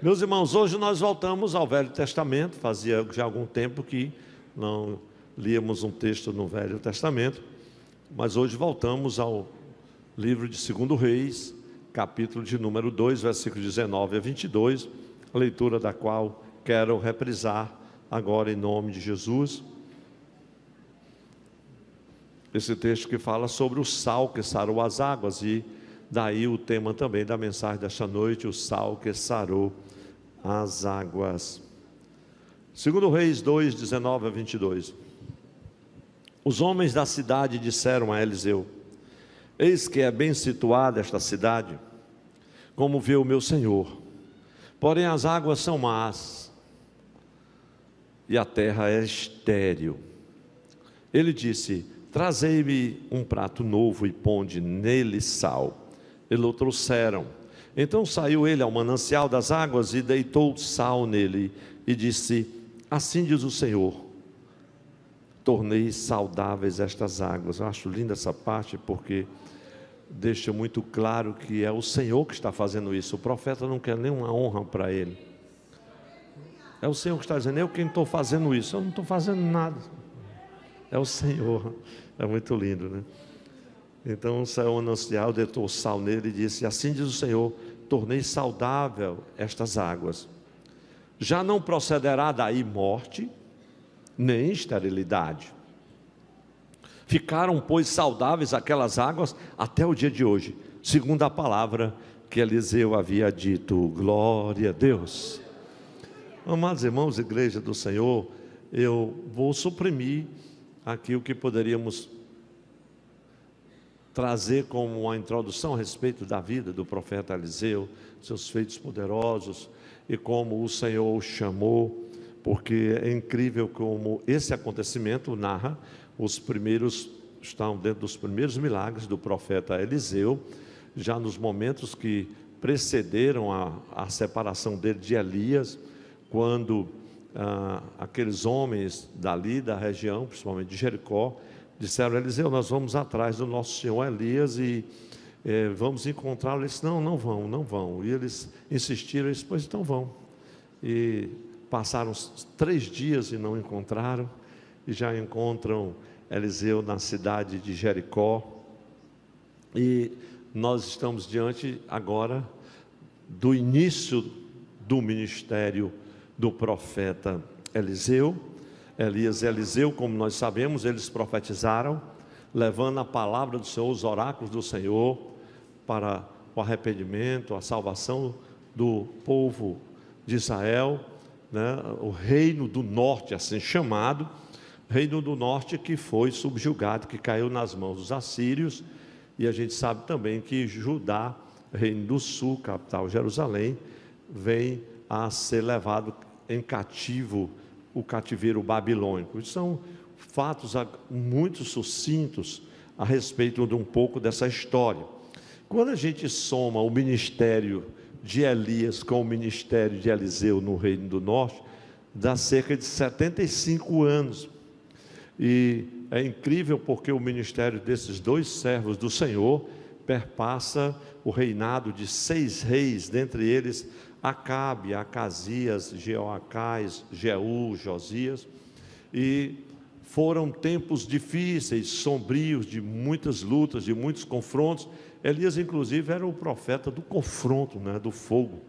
Meus irmãos, hoje nós voltamos ao Velho Testamento. Fazia já algum tempo que não líamos um texto no Velho Testamento, mas hoje voltamos ao livro de 2 Reis, capítulo de número 2, versículos 19 a 22, a leitura da qual quero reprisar agora em nome de Jesus. Esse texto que fala sobre o sal que sarou as águas, e daí o tema também da mensagem desta noite, o sal que sarou as águas. 2 Reis 2, 19 a 22. Os homens da cidade disseram a Eliseu: eis que é bem situada esta cidade, como vê o meu senhor, porém as águas são más, e a terra é estéril. Ele disse: trazei-me um prato novo e ponde nele sal. E o trouxeram. Então saiu ele ao manancial das águas e deitou sal nele e disse: assim diz o Senhor, tornei saudáveis estas águas. Eu acho linda essa parte, porque deixa muito claro que é o Senhor que está fazendo isso. O profeta não quer nenhuma honra para ele. É o Senhor que está dizendo: eu quem estou fazendo isso. Eu não estou fazendo nada, é o Senhor. É muito lindo, né? Então saiu o manancial, deitou sal nele e disse: assim diz o Senhor, tornei saudável estas águas. Já não procederá daí morte, nem esterilidade. Ficaram, pois, saudáveis aquelas águas até o dia de hoje, segundo a palavra que Eliseu havia dito. Glória a Deus. Amados irmãos, igreja do Senhor, eu vou suprimir aqui o que poderíamos trazer como uma introdução a respeito da vida do profeta Eliseu, seus feitos poderosos e como o Senhor o chamou, porque é incrível como esse acontecimento narra os primeiros, estão dentro dos primeiros milagres do profeta Eliseu, já nos momentos que precederam a separação dele de Elias, quando aqueles homens dali da região, principalmente de Jericó, disseram: Eliseu, nós vamos atrás do nosso senhor Elias e vamos encontrá-lo. Ele disse: não vão, não vão. E eles insistiram, eles: pois então vão. E passaram 3 dias e não encontraram, e já encontram Eliseu na cidade de Jericó. E nós estamos diante agora do início do ministério do profeta Eliseu. Elias e Eliseu, como nós sabemos, eles profetizaram, levando a palavra do Senhor, os oráculos do Senhor, para o arrependimento, a salvação do povo de Israel, né? O reino do norte, assim chamado, reino do norte que foi subjugado, que caiu nas mãos dos assírios. E a gente sabe também que Judá, reino do sul, capital Jerusalém, vem a ser levado em cativo, o cativeiro babilônico. São fatos muito sucintos a respeito de um pouco dessa história. Quando a gente soma o ministério de Elias com o ministério de Eliseu no Reino do Norte, dá cerca de 75 anos. E é incrível porque o ministério desses 2 servos do Senhor perpassa o reinado de 6 reis, dentre eles Acabe, Acasias, Jeoacás, Jeú, Josias. E foram tempos difíceis, sombrios, de muitas lutas, de muitos confrontos. Elias inclusive era o profeta do confronto, né, do fogo.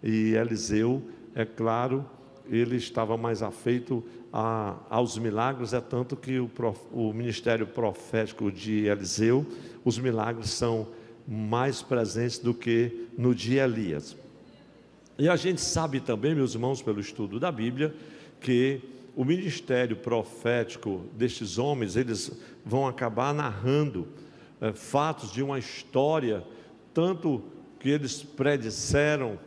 E Eliseu, é claro, ele estava mais afeito aos milagres. É tanto que o ministério profético de Eliseu, os milagres são mais presentes do que no de Elias. E a gente sabe também, meus irmãos, pelo estudo da Bíblia, que o ministério profético destes homens, eles vão acabar narrando fatos de uma história, tanto que eles predisseram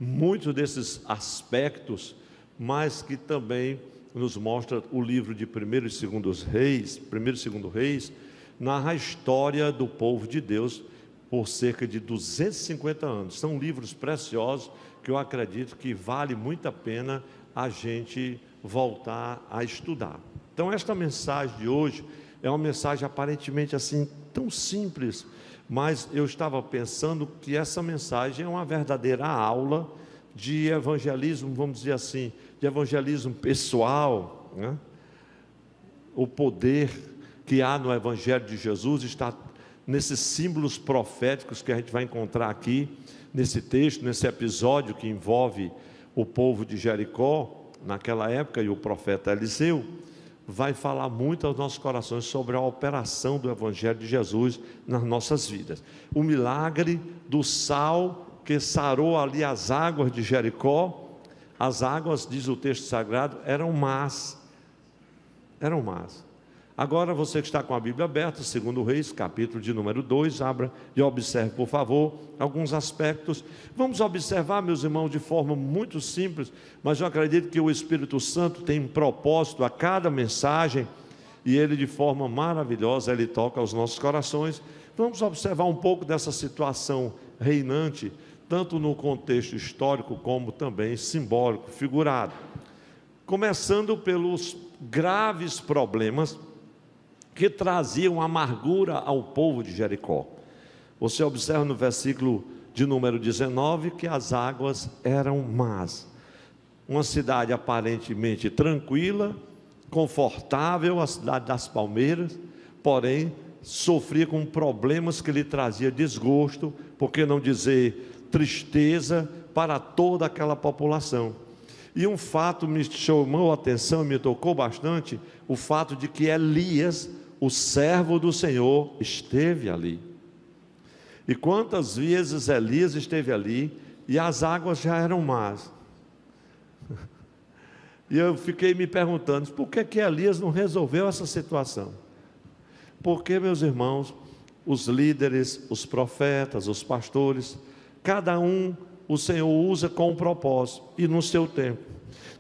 muitos desses aspectos, mas que também nos mostra o livro de 1 e 2 Reis, 1 e 2 Reis, narra a história do povo de Deus por cerca de 250 anos. São livros preciosos que eu acredito que vale muito a pena a gente voltar a estudar. Então esta mensagem de hoje é uma mensagem aparentemente assim tão simples, mas eu estava pensando que essa mensagem é uma verdadeira aula de evangelismo, vamos dizer assim, de evangelismo pessoal, né? O poder que há no Evangelho de Jesus está nesses símbolos proféticos que a gente vai encontrar aqui, nesse texto, nesse episódio que envolve o povo de Jericó, naquela época, e o profeta Eliseu, vai falar muito aos nossos corações sobre a operação do Evangelho de Jesus nas nossas vidas. O milagre do sal que sarou ali as águas de Jericó. As águas, diz o texto sagrado, eram más. Eram más. Agora você que está com a Bíblia aberta, 2 Reis, capítulo de número 2, abra e observe, por favor, alguns aspectos. Vamos observar, meus irmãos, de forma muito simples, mas eu acredito que o Espírito Santo tem um propósito a cada mensagem, e ele de forma maravilhosa, ele toca aos nossos corações. Vamos observar um pouco dessa situação reinante, tanto no contexto histórico, como também simbólico, figurado. Começando pelos graves problemas que traziam amargura ao povo de Jericó. Você observa no versículo de número 19 que as águas eram más. Uma cidade aparentemente tranquila, confortável, a cidade das palmeiras, porém sofria com problemas que lhe trazia desgosto, por que não dizer tristeza, para toda aquela população. E um fato me chamou a atenção e me tocou bastante, o fato de que Elias, o servo do Senhor, esteve ali. E quantas vezes Elias esteve ali e as águas já eram más. E eu fiquei me perguntando, por que Elias não resolveu essa situação? Porque, meus irmãos, os líderes, os profetas, os pastores, cada um o Senhor usa com um propósito e no seu tempo.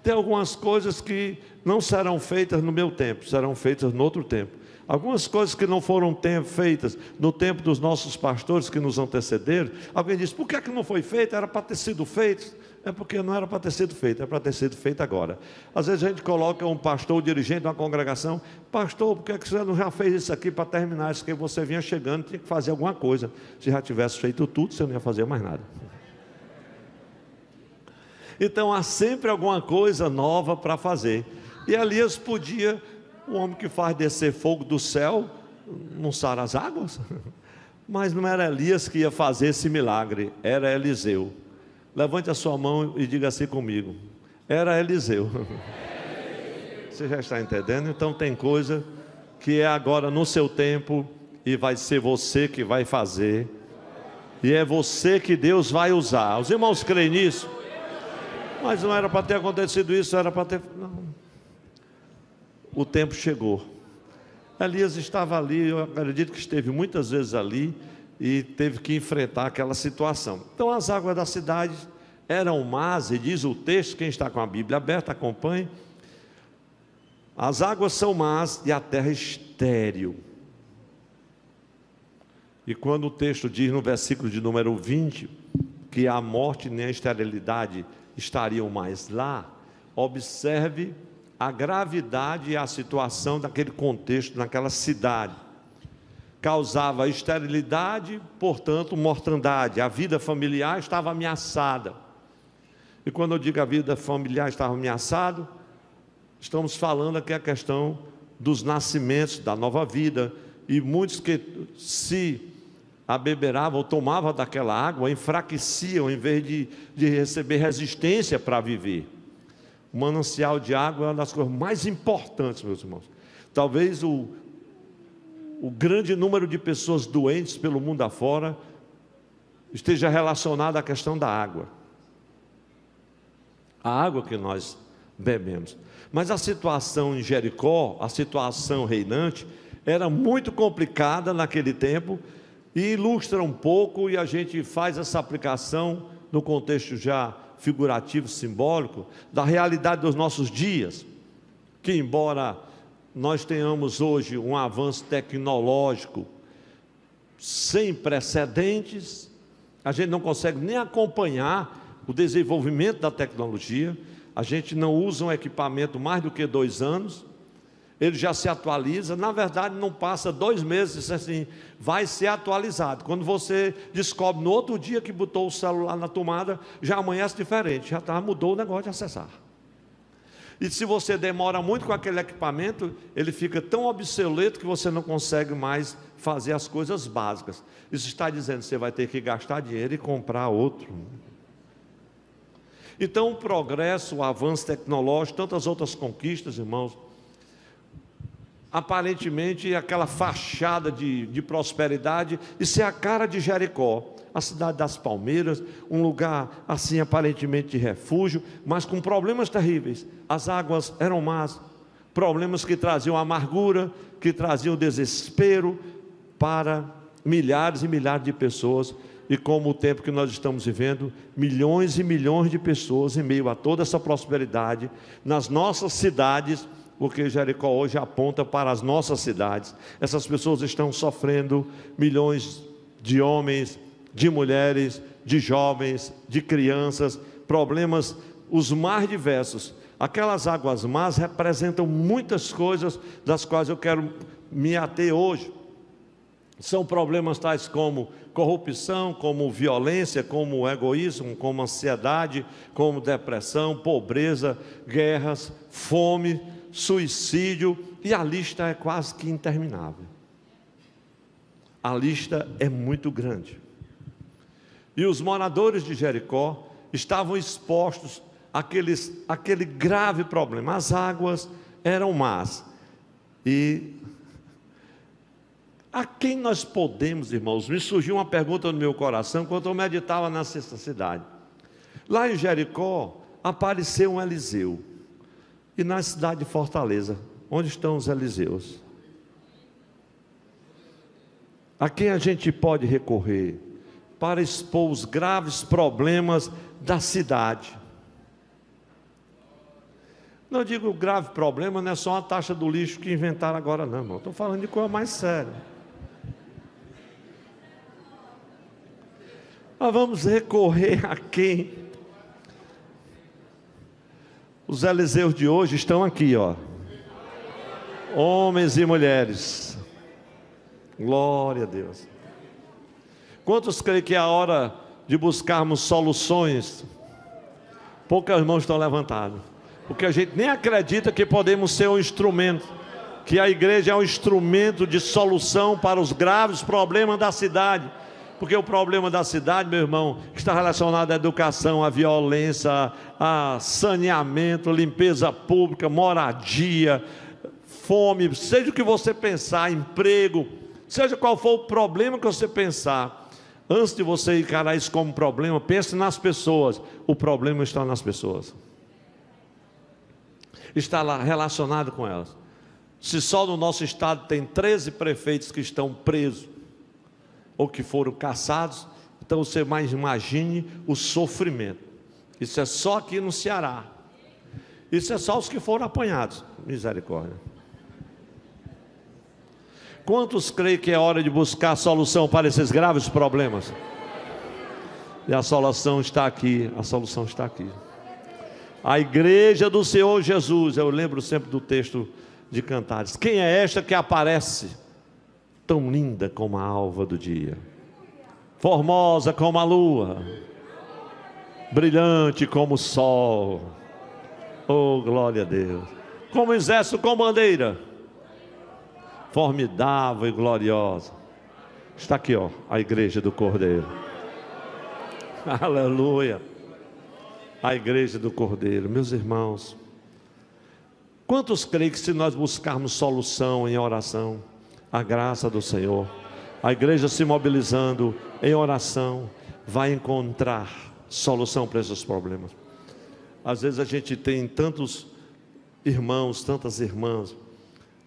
Tem algumas coisas que não serão feitas no meu tempo, serão feitas no outro tempo. Algumas coisas que não foram feitas no tempo dos nossos pastores que nos antecederam, alguém diz, por que não foi feito? Era para ter sido feito. É porque não era para ter sido feito, é para ter sido feito agora. Às vezes a gente coloca um pastor, um dirigente de uma congregação, pastor, por que você não já fez isso aqui para terminar? Isso que você vinha chegando, tinha que fazer alguma coisa. Se já tivesse feito tudo, você não ia fazer mais nada. Então há sempre alguma coisa nova para fazer. E Elias podia, o homem que faz descer fogo do céu, não sara as águas. Mas não era Elias que ia fazer esse milagre, era Eliseu. Levante a sua mão e diga assim comigo, era Eliseu. Você já está entendendo? Então tem coisa que é agora no seu tempo, e vai ser você que vai fazer, e é você que Deus vai usar. Os irmãos creem nisso? Mas não era para ter acontecido isso, era para ter... Não. O tempo chegou. Elias estava ali, eu acredito que esteve muitas vezes ali, e teve que enfrentar aquela situação. Então as águas da cidade eram más, e diz o texto, quem está com a Bíblia aberta, acompanhe. As águas são más e a terra estéril. E quando o texto diz no versículo de número 20, que a morte nem a esterilidade estariam mais lá, observe a gravidade e a situação daquele contexto, naquela cidade. Causava esterilidade, portanto mortandade, a vida familiar estava ameaçada. E quando eu digo a vida familiar estava ameaçada, estamos falando aqui a questão dos nascimentos, da nova vida, e muitos que se abeberavam ou tomavam daquela água, enfraqueciam em vez de receber resistência para viver. O manancial de água é uma das coisas mais importantes, meus irmãos. Talvez o grande número de pessoas doentes pelo mundo afora esteja relacionado à questão da água. A água que nós bebemos. Mas a situação em Jericó, a situação reinante, era muito complicada naquele tempo, e ilustra um pouco, e a gente faz essa aplicação no contexto já figurativo, simbólico, da realidade dos nossos dias, que embora nós tenhamos hoje um avanço tecnológico sem precedentes, a gente não consegue nem acompanhar o desenvolvimento da tecnologia, a gente não usa um equipamento mais do que 2 anos, ele já se atualiza. Na verdade, não passa 2 meses assim, vai ser atualizado. Quando você descobre no outro dia que botou o celular na tomada, já amanhece diferente, mudou o negócio de acessar. E se você demora muito com aquele equipamento, ele fica tão obsoleto que você não consegue mais fazer as coisas básicas. Isso está dizendo que você vai ter que gastar dinheiro e comprar outro. Então o progresso, o avanço tecnológico, tantas outras conquistas, irmãos, aparentemente aquela fachada de prosperidade, isso é a cara de Jericó, a cidade das palmeiras, um lugar assim aparentemente de refúgio, mas com problemas terríveis. As águas eram más, problemas que traziam amargura, que traziam desespero para milhares e milhares de pessoas. E como o tempo que nós estamos vivendo, milhões e milhões de pessoas em meio a toda essa prosperidade, nas nossas cidades, porque Jericó hoje aponta para as nossas cidades. Essas pessoas estão sofrendo, milhões de homens, de mulheres, de jovens, de crianças, problemas os mais diversos. Aquelas águas más representam muitas coisas das quais eu quero me ater hoje. São problemas tais como corrupção, como violência, como egoísmo, como ansiedade, como depressão, pobreza, guerras, fome, suicídio, e a lista é quase que interminável. A lista é muito grande. E os moradores de Jericó estavam expostos àquele grave problema. As águas eram más. E a quem nós podemos, irmãos? Me surgiu uma pergunta no meu coração quando eu meditava nessa cidade. Lá em Jericó apareceu um Eliseu. E na cidade de Fortaleza, onde estão os Eliseus? A quem a gente pode recorrer para expor os graves problemas da cidade? Não digo grave problema, não é só uma taxa do lixo que inventaram agora não, irmão. Estou falando de coisa mais séria. Nós vamos recorrer a quem? Os Eliseus de hoje estão aqui, ó. Homens e mulheres. Glória a Deus. Quantos creem que é a hora de buscarmos soluções? Poucos irmãos estão levantados. Porque a gente nem acredita que podemos ser um instrumento, que a igreja é um instrumento de solução para os graves problemas da cidade. Porque o problema da cidade, meu irmão, está relacionado à educação, à violência, a saneamento, limpeza pública, moradia, fome, seja o que você pensar, emprego, seja qual for o problema que você pensar, antes de você encarar isso como problema, pense nas pessoas. O problema está nas pessoas, está lá relacionado com elas. Se só no nosso estado tem 13 prefeitos que estão presos, ou que foram caçados, então você mais imagine o sofrimento. Isso é só aqui no Ceará. Isso é só os que foram apanhados. Misericórdia. Quantos creem que é hora de buscar solução para esses graves problemas? E a solução está aqui. A solução está aqui. A igreja do Senhor Jesus. Eu lembro sempre do texto de Cantares. Quem é esta que aparece tão linda como a alva do dia, formosa como a lua, brilhante como o sol? Oh, glória a Deus! Como exército com bandeira, formidável e gloriosa. Está aqui, ó, a igreja do Cordeiro. Aleluia! A igreja do Cordeiro. Meus irmãos, quantos creem que se nós buscarmos solução em oração, a graça do Senhor, a igreja se mobilizando em oração, vai encontrar solução para esses problemas? Às vezes a gente tem tantos irmãos, tantas irmãs,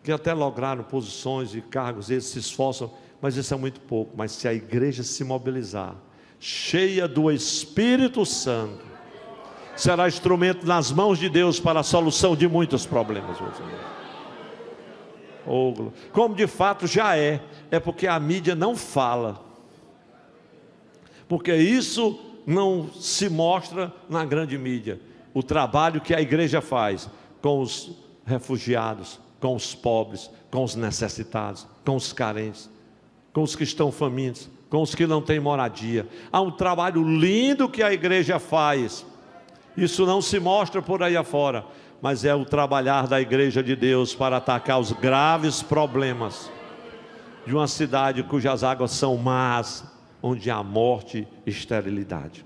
que até lograram posições e cargos, eles se esforçam, mas isso é muito pouco. Mas se a igreja se mobilizar, cheia do Espírito Santo, será instrumento nas mãos de Deus para a solução de muitos problemas, meus irmãos. Como de fato já é porque a mídia não fala, porque isso não se mostra na grande mídia, o trabalho que a igreja faz com os refugiados, com os pobres, com os necessitados, com os carentes, com os que estão famintos, com os que não têm moradia. Há um trabalho lindo que a igreja faz. Isso não se mostra por aí afora, mas é o trabalhar da igreja de Deus para atacar os graves problemas de uma cidade cujas águas são más, onde há morte e esterilidade.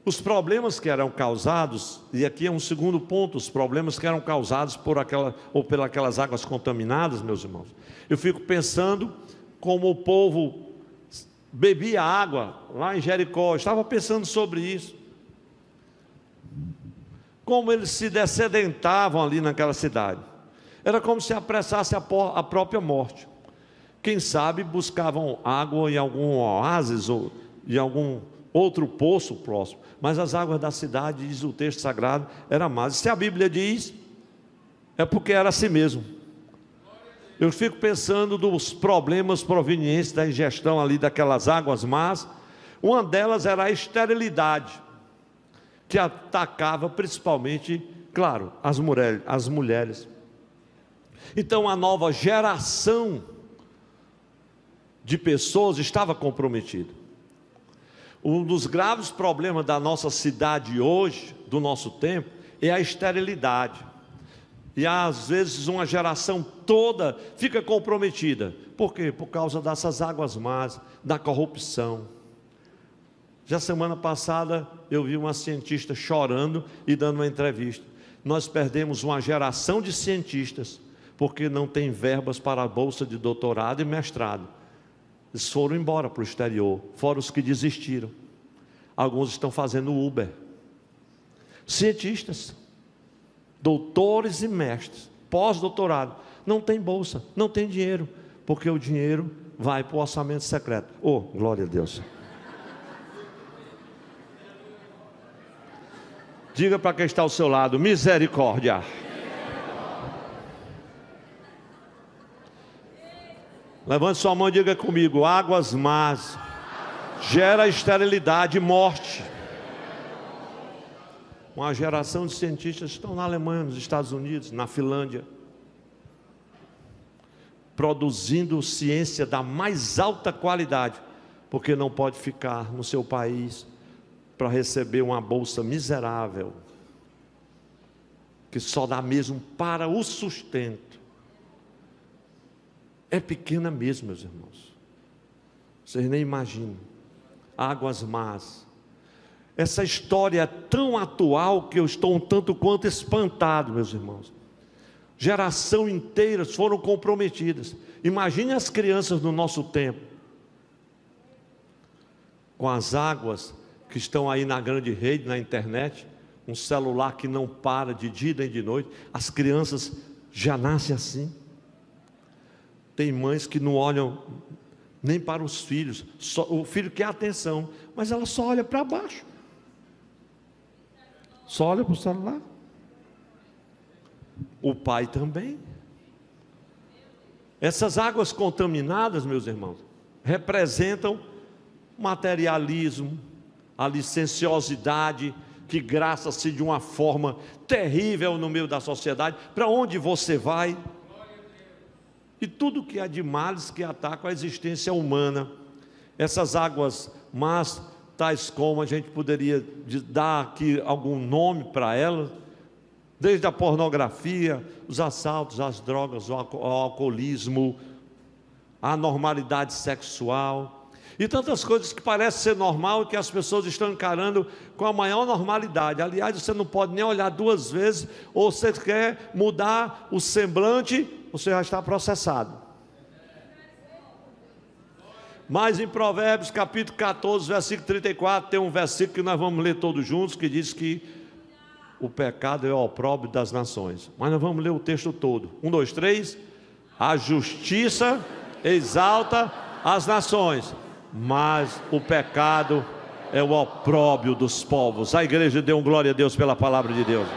Os problemas que eram causados, e aqui é um segundo ponto, os problemas que eram causados por aquelas águas contaminadas, meus irmãos. Eu fico pensando como o povo bebia água lá em Jericó, eu estava pensando sobre isso. Como eles se dessedentavam ali naquela cidade. Era como se apressasse a própria morte. Quem sabe buscavam água em algum oásis ou em algum outro poço próximo. Mas as águas da cidade, diz o texto sagrado, eram más. Se a Bíblia diz, é porque era assim mesmo. Eu fico pensando dos problemas provenientes da ingestão ali daquelas águas más. Uma delas era a esterilidade, que atacava principalmente, claro, as mulheres. Então a nova geração de pessoas estava comprometida. Um dos graves problemas da nossa cidade hoje, do nosso tempo, é a esterilidade. E às vezes uma geração toda fica comprometida. Por quê? Por causa dessas águas más, da corrupção. Já semana passada eu vi uma cientista chorando e dando uma entrevista. Nós perdemos uma geração de cientistas, porque não tem verbas para a bolsa de doutorado e mestrado. Eles foram embora para o exterior, fora os que desistiram. Alguns estão fazendo Uber. Cientistas, doutores e mestres, pós-doutorado, não tem bolsa, não tem dinheiro, porque o dinheiro vai para o orçamento secreto. Oh, glória a Deus. Diga para quem está ao seu lado, misericórdia. Levante sua mão e diga comigo, águas más gera esterilidade e morte. Uma geração de cientistas estão na Alemanha, nos Estados Unidos, na Finlândia, produzindo ciência da mais alta qualidade, porque não pode ficar no seu país para receber uma bolsa miserável, que só dá mesmo para o sustento. É pequena mesmo, meus irmãos. Vocês nem imaginam. Águas más. Essa história é tão atual que eu estou um tanto quanto espantado, meus irmãos. Geração inteiras foram comprometidas. Imagine as crianças do nosso tempo, com as águas que estão aí na grande rede, na internet, um celular que não para de dia nem de noite. As crianças já nascem assim. Tem mães que não olham nem para os filhos, o filho quer atenção, mas ela só olha para baixo, só olha para o celular. O pai também. Essas águas contaminadas, meus irmãos, representam materialismo, a licenciosidade que graça-se de uma forma terrível no meio da sociedade. Para onde você vai? E tudo que há de males que atacam a existência humana. Essas águas más, tais como a gente poderia dar aqui algum nome para elas, desde a pornografia, os assaltos, as drogas, o alcoolismo, a anormalidade sexual, e tantas coisas que parecem ser normal e que as pessoas estão encarando com a maior normalidade. Aliás, você não pode nem olhar duas vezes, ou você quer mudar o semblante, você já está processado. Mas em Provérbios capítulo 14, versículo 34, tem um versículo que nós vamos ler todos juntos, que diz que o pecado é o opróbrio das nações. Mas nós vamos ler o texto todo. 1, 2, 3. A justiça exalta as nações, mas o pecado é o opróbrio dos povos. A igreja deu glória a Deus pela palavra de Deus.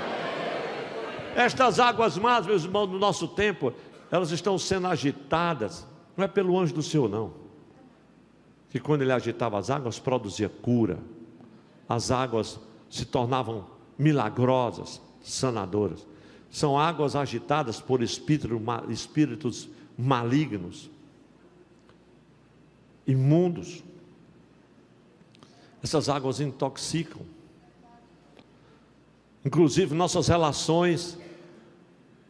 Estas águas más, meus irmãos, no nosso tempo, elas estão sendo agitadas, não é pelo anjo do Senhor, não, que quando ele agitava as águas, produzia cura, as águas se tornavam milagrosas, sanadoras. São águas agitadas por espíritos malignos, imundos. Essas águas intoxicam, inclusive nossas relações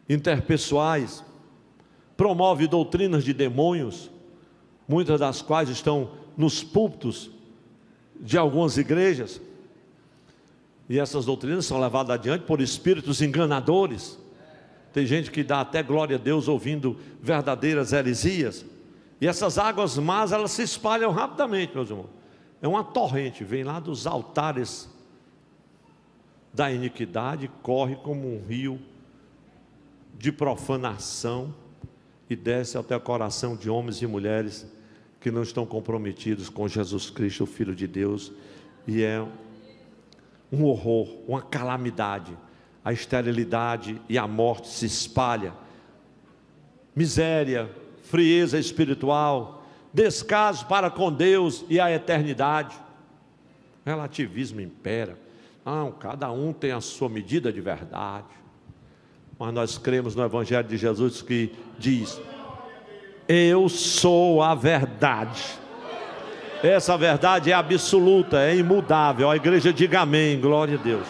interpessoais, promove doutrinas de demônios, muitas das quais estão nos púlpitos de algumas igrejas, e essas doutrinas são levadas adiante por espíritos enganadores. Tem gente que dá até glória a Deus ouvindo verdadeiras heresias, e essas águas más, elas se espalham rapidamente, meus irmãos. É uma torrente, vem lá dos altares da iniquidade, corre como um rio de profanação e desce até o coração de homens e mulheres que não estão comprometidos com Jesus Cristo, o Filho de Deus, e é um horror, uma calamidade. A esterilidade e a morte se espalha, miséria, frieza espiritual, descaso para com Deus e a eternidade. Relativismo impera. Não, cada um tem a sua medida de verdade. Mas nós cremos no Evangelho de Jesus que diz: eu sou a verdade. Essa verdade é absoluta, é imutável. A igreja diga amém, glória a Deus.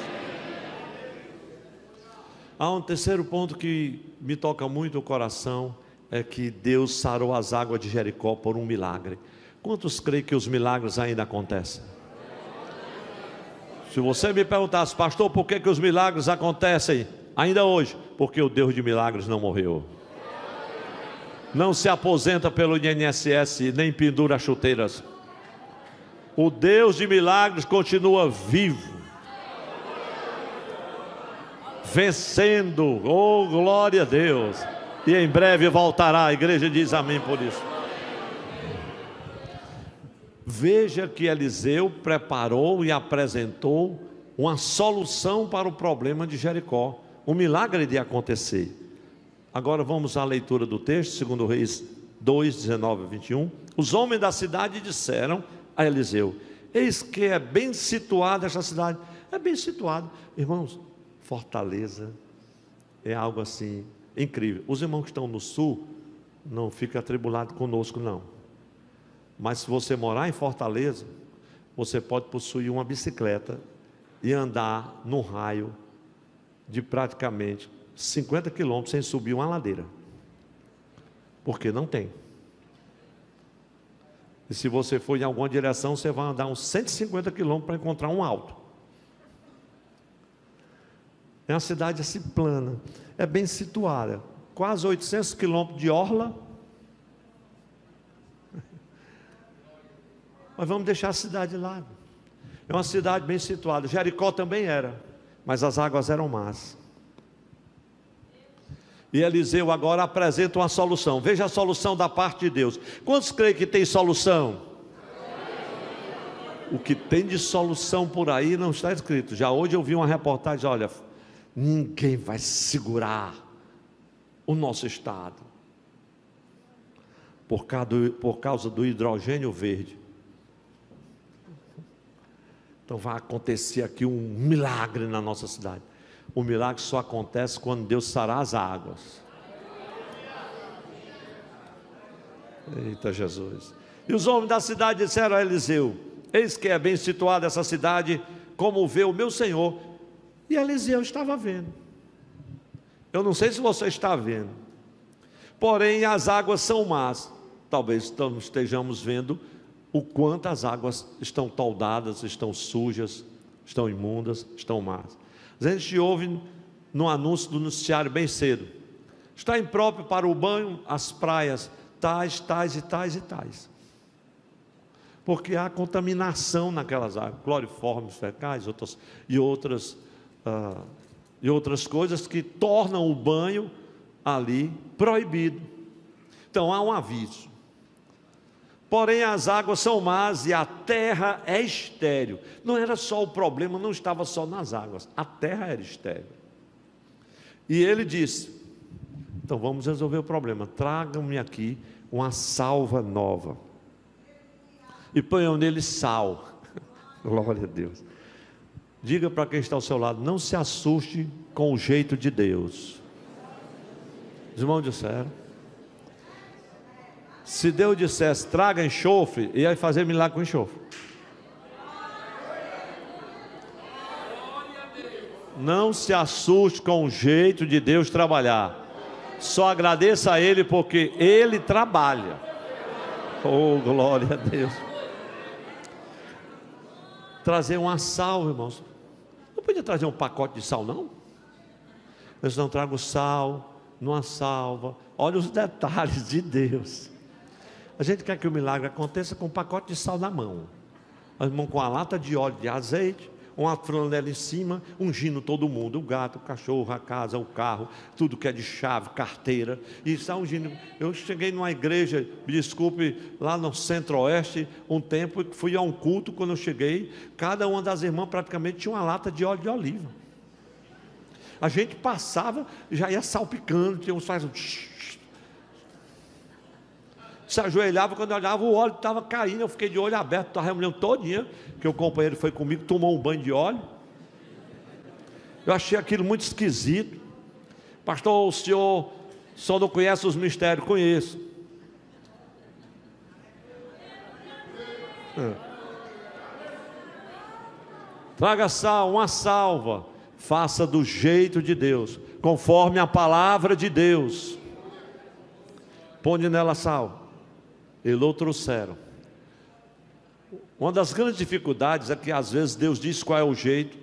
Há um terceiro ponto que me toca muito o coração, é que Deus sarou as águas de Jericó por um milagre. Quantos creem que os milagres ainda acontecem? Se você me perguntasse, pastor, por que os milagres acontecem ainda hoje? Porque o Deus de milagres não morreu. Não se aposenta pelo INSS, nem pendura chuteiras. O Deus de milagres continua vivo, vencendo. Oh, glória a Deus. E em breve voltará. A igreja diz amém por isso. Veja que Eliseu preparou e apresentou uma solução para o problema de Jericó. Um milagre de acontecer. Agora vamos à leitura do texto, 2 Reis 2, 19 a 21. Os homens da cidade disseram a Eliseu: eis que é bem situada esta cidade. É bem situada. Irmãos, Fortaleza é algo assim incrível. Os irmãos que estão no sul não ficam atribulados conosco não, mas se você morar em Fortaleza, você pode possuir uma bicicleta e andar num raio de praticamente 50 quilômetros sem subir uma ladeira, porque não tem. E se você for em alguma direção, você vai andar uns 150 quilômetros para encontrar um alto. É uma cidade assim plana, é bem situada, quase 800 quilômetros de orla. Mas vamos deixar a cidade de lado. É uma cidade bem situada. Jericó também era, mas as águas eram más. E Eliseu agora apresenta uma solução. Veja a solução da parte de Deus. Quantos creem que tem solução? O que tem de solução por aí não está escrito. Já hoje eu vi uma reportagem, olha, ninguém vai segurar o nosso estado por causa do hidrogênio verde. Então vai acontecer aqui um milagre na nossa cidade. O milagre só acontece quando Deus sarar as águas. Eita Jesus. E os homens da cidade disseram a Eliseu: eis que é bem situada essa cidade, como vê o meu senhor. E Eliseu estava vendo. Eu não sei se você está vendo, porém as águas são más. Talvez estejamos vendo o quanto as águas estão toldadas, estão sujas, estão imundas, estão más. A gente ouve no anúncio do noticiário bem cedo: está impróprio para o banho as praias tais, tais e tais e tais, porque há contaminação naquelas águas, cloriformes fecais e outras coisas que tornam o banho ali proibido. Então há um aviso. Porém as águas são más e a terra é estéril. Não era só o problema, não estava só nas águas, a terra era estéril. E ele disse: então vamos resolver o problema, tragam-me aqui uma salva nova e ponham nele sal. Glória a Deus. Diga para quem está ao seu lado: não se assuste com o jeito de Deus. Os irmãos disseram. Se Deus dissesse, traga enxofre, ia fazer milagre com enxofre. Não se assuste com o jeito de Deus trabalhar. Só agradeça a Ele, porque Ele trabalha. Oh, glória a Deus. Trazer uma salva, irmãos. Não podia trazer um pacote de sal, não? Eles não tragam sal, numa salva. Olha os detalhes de Deus. A gente quer que o milagre aconteça com um pacote de sal na mão. O irmão com a lata de óleo de azeite, uma flanela em cima, ungindo todo mundo, o gato, o cachorro, a casa, o carro, tudo que é de chave, carteira, e está ungindo. Eu cheguei numa igreja, me desculpe, lá no centro-oeste, um tempo, fui a um culto. Quando eu cheguei, cada uma das irmãs praticamente tinha uma lata de óleo de oliva. A gente passava, já ia salpicando, tinha uns faz se ajoelhava, quando eu olhava o óleo estava caindo, eu fiquei de olho aberto a reunião todinha, que o companheiro foi comigo, tomou um banho de óleo. Eu achei aquilo muito esquisito. Pastor, o senhor só não conhece os mistérios? Conheço. Traga sal, uma salva, faça do jeito de Deus, conforme a palavra de Deus. Põe nela sal. Eles o trouxeram. Uma das grandes dificuldades é que às vezes Deus diz qual é o jeito,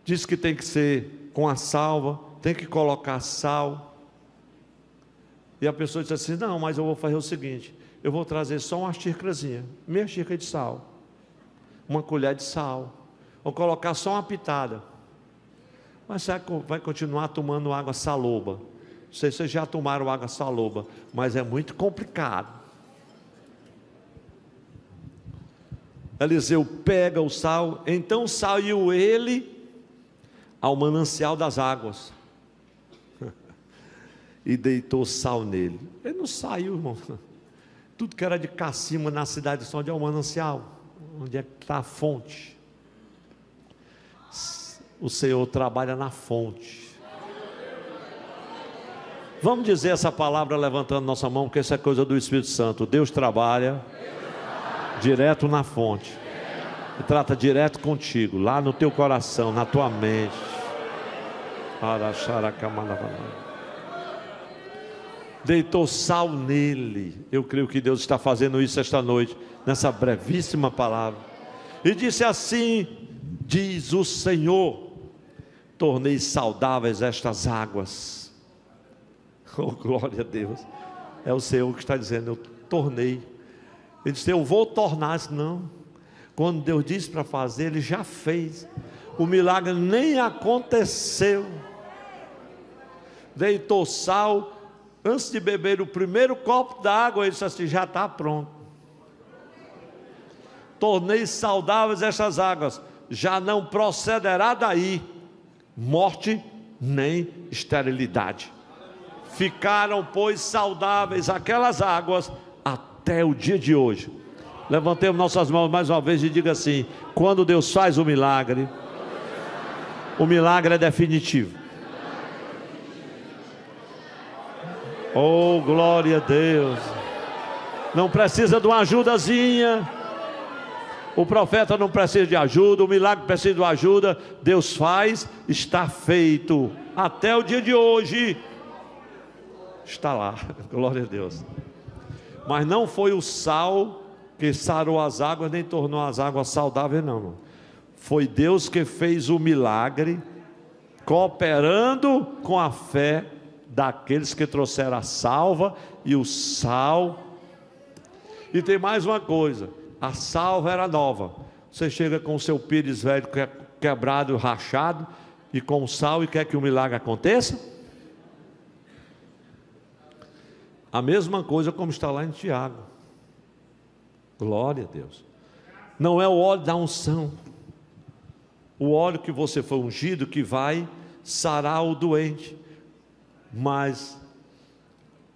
diz que tem que ser com a salva, tem que colocar sal, e a pessoa diz assim, não, mas eu vou fazer o seguinte, eu vou trazer só uma xícarazinha, meia xícara de sal, uma colher de sal, vou colocar só uma pitada, mas você vai continuar tomando água saloba. Não sei se vocês já tomaram água saloba, mas é muito complicado. Eliseu pega o sal, então saiu ele ao manancial das águas e deitou sal nele. Ele não saiu, irmão. Tudo que era de cacima na cidade só de um manancial, onde é que está a fonte. O Senhor trabalha na fonte. Vamos dizer essa palavra levantando nossa mão, porque isso é coisa do Espírito Santo. Deus trabalha direto na fonte, e trata direto contigo, lá no teu coração, na tua mente. Deitou sal nele. Eu creio que Deus está fazendo isso esta noite, nessa brevíssima palavra. E disse assim: diz o Senhor, tornei saudáveis estas águas. Oh, glória a Deus. É o Senhor que está dizendo, eu tornei. Ele disse, eu vou tornar. Não, quando Deus disse para fazer, Ele já fez. O milagre nem aconteceu. Deitou sal. Antes de beber o primeiro copo d'água, Ele disse assim, já está pronto. Tornei saudáveis estas águas, já não procederá daí morte nem esterilidade. Ficaram, pois, saudáveis aquelas águas até o dia de hoje. Levantemos nossas mãos mais uma vez e diga assim: quando Deus faz o milagre é definitivo. Oh, glória a Deus. Não precisa de uma ajudazinha. O profeta não precisa de ajuda, o milagre precisa de ajuda. Deus faz, está feito. Até o dia de hoje está lá, glória a Deus. Mas não foi o sal que sarou as águas, nem tornou as águas saudáveis, não. Foi Deus que fez o milagre, cooperando com a fé daqueles que trouxeram a salva e o sal. E tem mais uma coisa: a salva era nova. Você chega com o seu pires velho quebrado, rachado, e com sal, e quer que o milagre aconteça? A mesma coisa como está lá em Tiago. Glória a Deus. Não é o óleo da unção, o óleo que você foi ungido, que vai sarar o doente, mas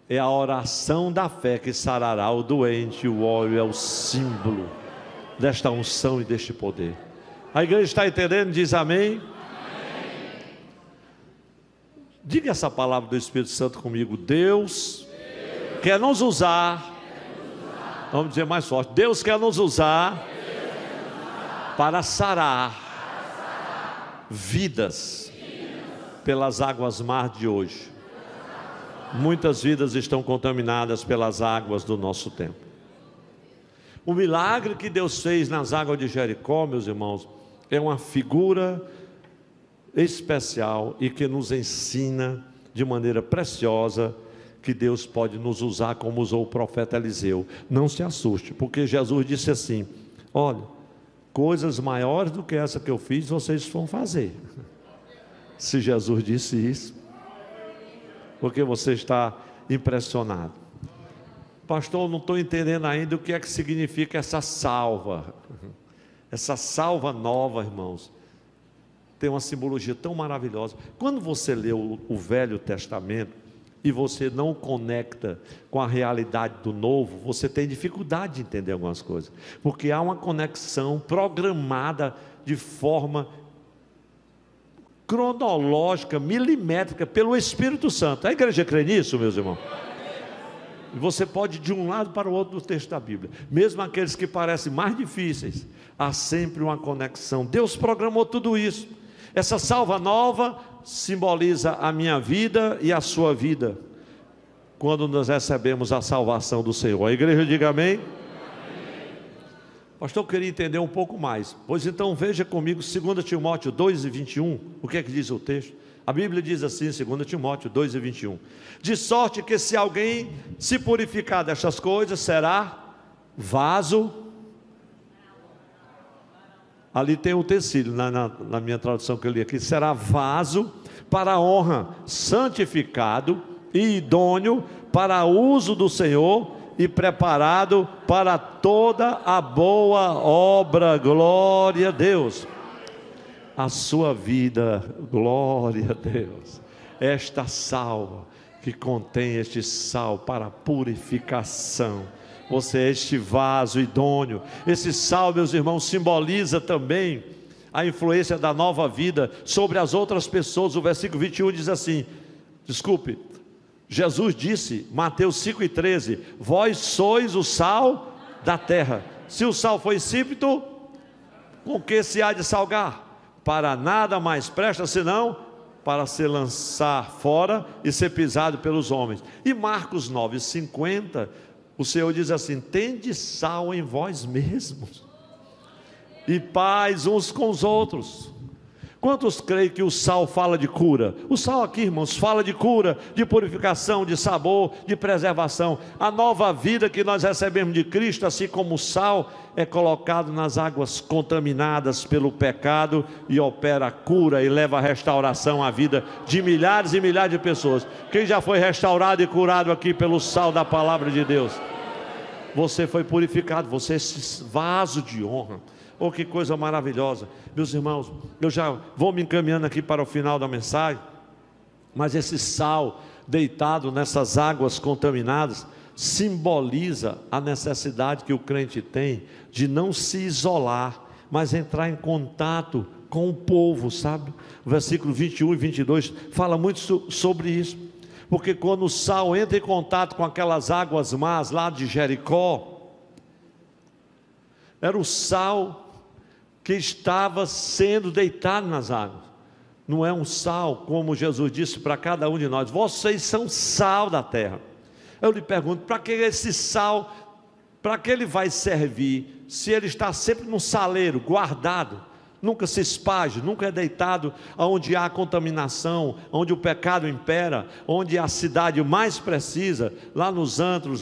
é a oração da fé que sarará o doente. O óleo é o símbolo desta unção e deste poder. A igreja está entendendo? Diz amém. Diga essa palavra do Espírito Santo comigo. Deus quer nos usar. Vamos dizer mais forte. Deus quer nos usar para sarar vidas pelas águas mar de hoje. Muitas vidas estão contaminadas pelas águas do nosso tempo. O milagre que Deus fez nas águas de Jericó, meus irmãos, é uma figura especial e que nos ensina de maneira preciosa que Deus pode nos usar como usou o profeta Eliseu. Não se assuste, porque Jesus disse assim: olha, coisas maiores do que essa que eu fiz, vocês vão fazer. Se Jesus disse isso, porque você está impressionado. Pastor, não estou entendendo ainda o que é que significa essa salva. Essa salva nova, irmãos, tem uma simbologia tão maravilhosa. Quando você lê o Velho Testamento e você não o conecta com a realidade do Novo, você tem dificuldade de entender algumas coisas, porque há uma conexão programada de forma cronológica, milimétrica, pelo Espírito Santo. A igreja crê nisso, meus irmãos? E você pode ir de um lado para o outro do texto da Bíblia, mesmo aqueles que parecem mais difíceis, há sempre uma conexão. Deus programou tudo isso. Essa salva nova simboliza a minha vida e a sua vida, quando nós recebemos a salvação do Senhor. A igreja diga amém? Pastor, eu queria entender um pouco mais. Pois então veja comigo 2 Timóteo 2:21, o que é que diz o texto? A Bíblia diz assim, 2 Timóteo 2:21: de sorte que se alguém se purificar destas coisas, será vaso. Ali tem o utensílio, na minha tradução que eu li aqui, será vaso para a honra, santificado e idôneo para uso do Senhor e preparado para toda a boa obra. Glória a Deus. A sua vida, glória a Deus, esta salva que contém este sal para purificação. Você é este vaso idôneo. Esse sal, meus irmãos, simboliza também a influência da nova vida sobre as outras pessoas. O versículo 21 diz assim, Jesus disse, Mateus 5:13, vós sois o sal da terra. Se o sal foi insípido, com que se há de salgar? Para nada mais presta senão para se lançar fora e ser pisado pelos homens. E Marcos 9:50, o Senhor diz assim: tende sal em vós mesmos e paz uns com os outros. Quantos creem que o sal fala de cura? O sal aqui, irmãos, fala de cura, de purificação, de sabor, de preservação. A nova vida que nós recebemos de Cristo, assim como o sal, é colocado nas águas contaminadas pelo pecado e opera a cura e leva a restauração à vida de milhares e milhares de pessoas. Quem já foi restaurado e curado aqui pelo sal da palavra de Deus? Você foi purificado, você é esse vaso de honra. Oh, que coisa maravilhosa. Meus irmãos, eu já vou me encaminhando aqui para o final da mensagem, mas esse sal deitado nessas águas contaminadas simboliza a necessidade que o crente tem de não se isolar, mas entrar em contato com o povo, sabe? O versículo 21 e 22 fala muito sobre isso, porque quando o sal entra em contato com aquelas águas más lá de Jericó, era o sal que estava sendo deitado nas águas. Não é um sal, como Jesus disse para cada um de nós: vocês são sal da terra. Eu lhe pergunto, para que esse sal, para que ele vai servir, se ele está sempre num saleiro, guardado, nunca se esparge, nunca é deitado onde há contaminação, onde o pecado impera, onde a cidade mais precisa, lá nos antros,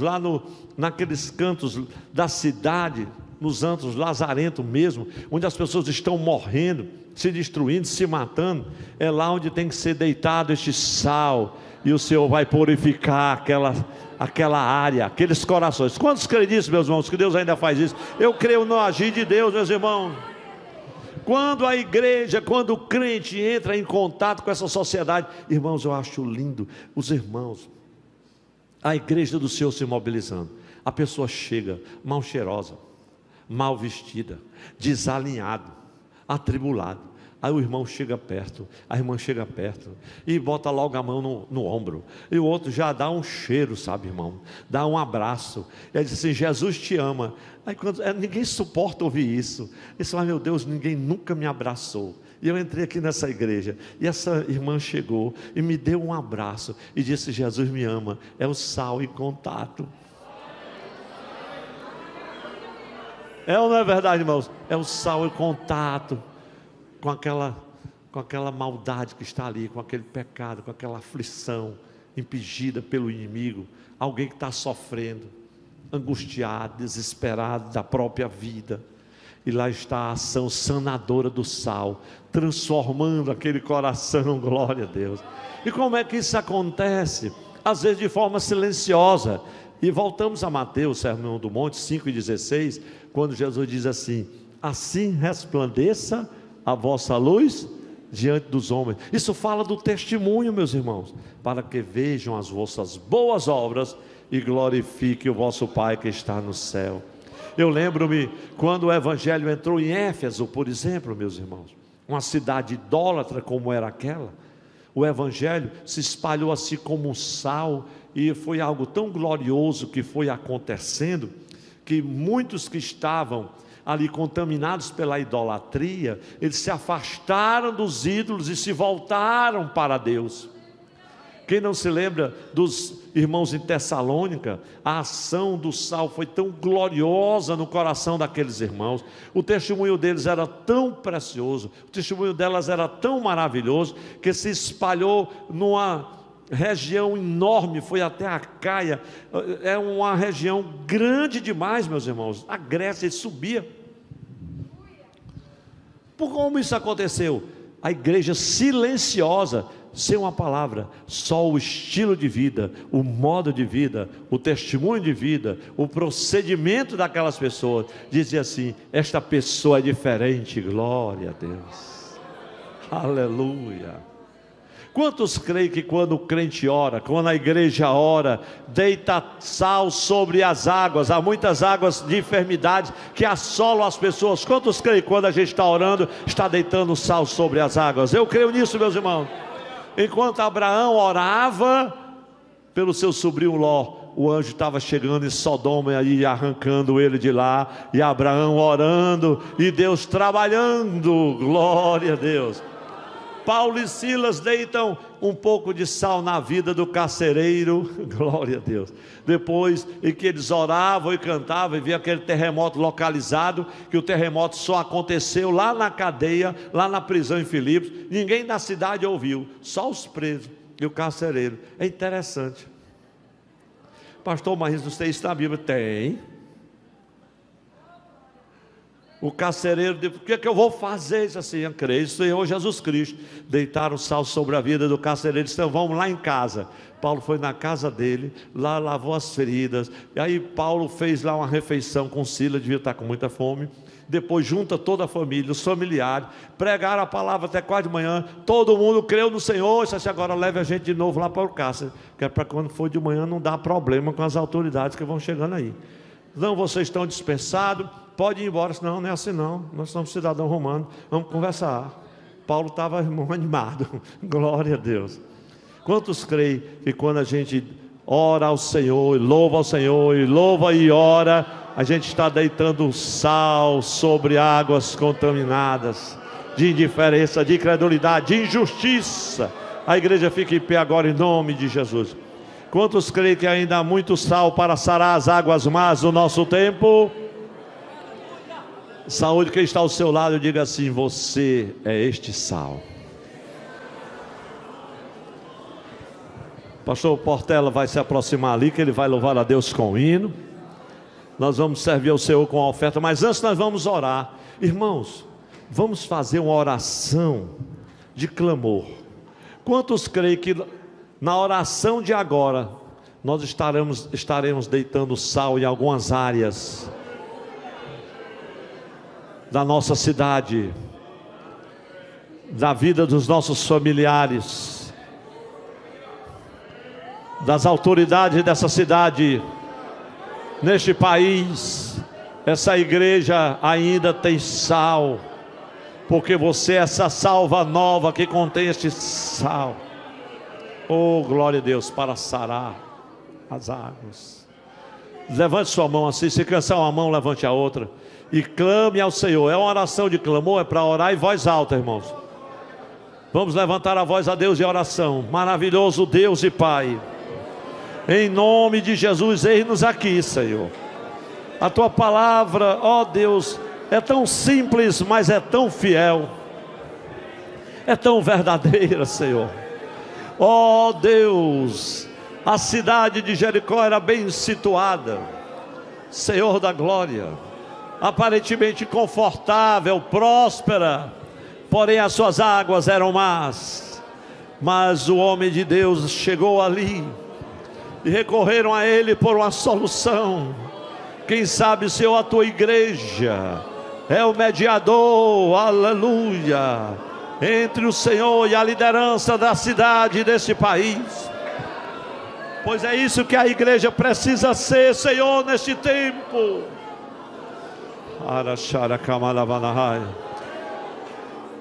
naqueles cantos da cidade, nos antros lazarentos mesmo, onde as pessoas estão morrendo, se destruindo, se matando, é lá onde tem que ser deitado este sal, e o Senhor vai purificar aquela área, aqueles corações. Quantos creem nisso, meus irmãos, que Deus ainda faz isso? Eu creio no agir de Deus, meus irmãos. Quando a igreja, quando o crente entra em contato com essa sociedade, irmãos, eu acho lindo, os irmãos, a igreja do Senhor se mobilizando, a pessoa chega mal cheirosa, mal vestida, desalinhado, atribulado, Aí o irmão chega perto, a irmã chega perto e bota logo a mão no ombro. E o outro já dá um cheiro, sabe, irmão? Dá um abraço. E ele diz assim: Jesus te ama. Aí ninguém suporta ouvir isso. Ele fala: meu Deus, ninguém nunca me abraçou. E eu entrei aqui nessa igreja, e essa irmã chegou e me deu um abraço e disse: Jesus me ama. É o sal em contato. É ou não é verdade, irmãos? É o sal em contato com aquela maldade que está ali, com aquele pecado, com aquela aflição impingida pelo inimigo. Alguém que está sofrendo, angustiado, desesperado da própria vida. E lá está a ação sanadora do sal, transformando aquele coração, glória a Deus. E como é que isso acontece? Às vezes de forma silenciosa. E voltamos a Mateus, Sermão do Monte 5,16, quando Jesus diz assim: assim resplandeça a vossa luz diante dos homens. Isso fala do testemunho, meus irmãos, para que vejam as vossas boas obras e glorifiquem o vosso Pai que está no céu. Eu lembro-me quando o Evangelho entrou em Éfeso, por exemplo, meus irmãos, uma cidade idólatra como era aquela. O Evangelho se espalhou assim como um sal, e foi algo tão glorioso que foi acontecendo, que muitos que estavam ali contaminados pela idolatria, eles se afastaram dos ídolos e se voltaram para Deus. Quem não se lembra dos irmãos em Tessalônica? A ação do sal foi tão gloriosa no coração daqueles irmãos, o testemunho deles era tão precioso, o testemunho delas era tão maravilhoso, que se espalhou numa região enorme, foi até a Caia. É uma região grande demais, meus irmãos. A Grécia subia. Por como isso aconteceu? A igreja silenciosa, sem uma palavra, só o estilo de vida, o modo de vida, o testemunho de vida, o procedimento daquelas pessoas, dizia assim: esta pessoa é diferente. Glória a Deus, aleluia. Quantos creem que quando o crente ora, quando a igreja ora, deita sal sobre as águas? Há muitas águas de enfermidades que assolam as pessoas. Quantos creem que quando a gente está orando, está deitando sal sobre as águas? Eu creio nisso, meus irmãos. Enquanto Abraão orava pelo seu sobrinho Ló, o anjo estava chegando em Sodoma e arrancando ele de lá, e Abraão orando e Deus trabalhando. Glória a Deus. Paulo e Silas deitam um pouco de sal na vida do carcereiro, glória a Deus. Depois em que eles oravam e cantavam, e via aquele terremoto localizado, que o terremoto só aconteceu lá na cadeia, lá na prisão em Filipos. Ninguém da cidade ouviu, só os presos e o carcereiro. É interessante. Pastor, mas não sei se na Bíblia tem. O carcereiro disse: o que é que eu vou fazer? Isso assim: eu creio no Senhor Jesus Cristo. Deitaram sal sobre a vida do carcereiro. Então vamos lá em casa. Paulo foi na casa dele, lá lavou as feridas. E aí Paulo fez lá uma refeição com Silas, devia estar com muita fome. Depois junta toda a família, os familiares, pregaram a palavra até quase de manhã. Todo mundo creu no Senhor. Isso assim: agora leve a gente de novo lá para o cárcere, que é para quando for de manhã não dar problema com as autoridades que vão chegando aí. Não, vocês estão dispensados, pode ir embora. Não, não é assim não, nós somos cidadãos romanos, vamos conversar. Paulo estava animado, glória a Deus. Quantos creem que quando a gente ora ao Senhor, e louva ao Senhor, e louva e ora, a gente está deitando sal sobre águas contaminadas, de indiferença, de incredulidade, de injustiça? A igreja fica em pé agora em nome de Jesus. Quantos creem que ainda há muito sal para sarar as águas más do nosso tempo? Saúde, quem está ao seu lado, diga assim: você é este sal. Pastor Portela vai se aproximar ali, que ele vai louvar a Deus com o hino. Nós vamos servir ao Senhor com a oferta, mas antes nós vamos orar. Irmãos, vamos fazer uma oração de clamor. Quantos creem que na oração de agora nós estaremos deitando sal em algumas áreas da nossa cidade, da vida dos nossos familiares, das autoridades dessa cidade, neste país? Essa igreja ainda tem sal porque você é essa salva nova que contém este sal. Oh, glória a Deus, para sarar as águas. Levante sua mão assim, se cansar uma mão, levante a outra e clame ao Senhor. É uma oração de clamor, é para orar em voz alta, irmãos. Vamos levantar a voz a Deus em oração. Maravilhoso Deus e Pai, em nome de Jesus, eis-nos aqui, Senhor. A tua palavra, ó Deus, é tão simples, mas é tão fiel, é tão verdadeira, Senhor. Ó Deus, a cidade de Jericó era bem situada, Senhor da glória, aparentemente confortável, próspera, porém as suas águas eram más. Mas o homem de Deus chegou ali e recorreram a ele por uma solução. Quem sabe, Senhor, a tua igreja é o mediador, aleluia, entre o Senhor e a liderança da cidade e desse país. Pois é isso que a igreja precisa ser, Senhor, neste tempo.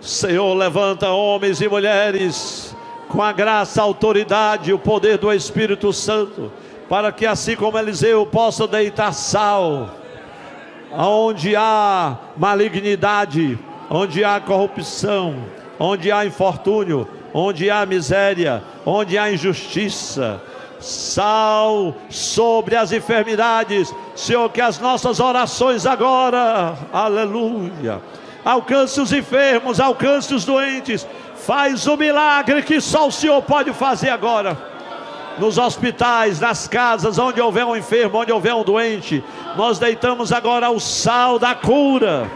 Senhor, levanta homens e mulheres com a graça, a autoridade e o poder do Espírito Santo, para que assim como Eliseu possa deitar sal onde há malignidade, onde há corrupção, onde há infortúnio, onde há miséria, onde há injustiça. Sal sobre as enfermidades, Senhor, que as nossas orações agora, aleluia, alcance os enfermos, alcance os doentes. Faz o milagre que só o Senhor pode fazer agora. Nos hospitais, nas casas, onde houver um enfermo, onde houver um doente, nós deitamos agora o sal da cura.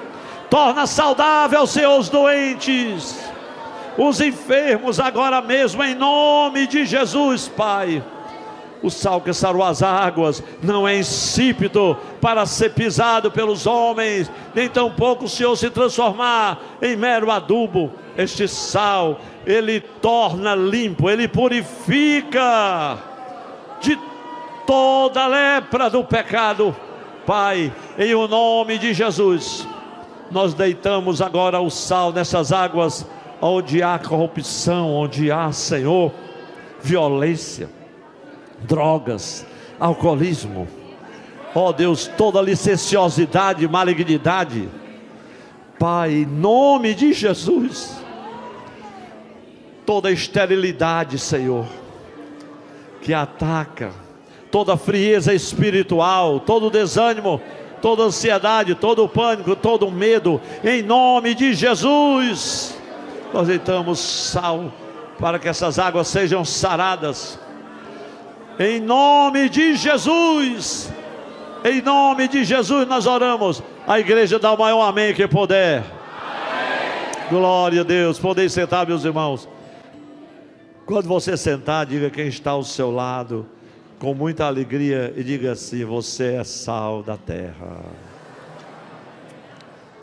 Torna saudável, Senhor, os doentes, os enfermos agora mesmo, em nome de Jesus, Pai. O sal que sarou as águas não é insípido para ser pisado pelos homens, nem tampouco o Senhor se transformar em mero adubo. Este sal, ele torna limpo, ele purifica de toda a lepra do pecado. Pai, em o nome de Jesus, nós deitamos agora o sal nessas águas onde há corrupção, onde há, Senhor, violência, drogas, alcoolismo, ó Deus, toda licenciosidade, malignidade. Pai, em nome de Jesus, toda esterilidade, Senhor, que ataca, toda frieza espiritual, todo desânimo, toda ansiedade, todo pânico, todo medo, em nome de Jesus, nós deitamos sal para que essas águas sejam saradas. Em nome de Jesus, em nome de Jesus nós oramos. A igreja dá o maior amém que puder. Amém. Glória a Deus. Podem sentar, meus irmãos. Quando você sentar, diga quem está ao seu lado com muita alegria e diga assim: você é sal da terra.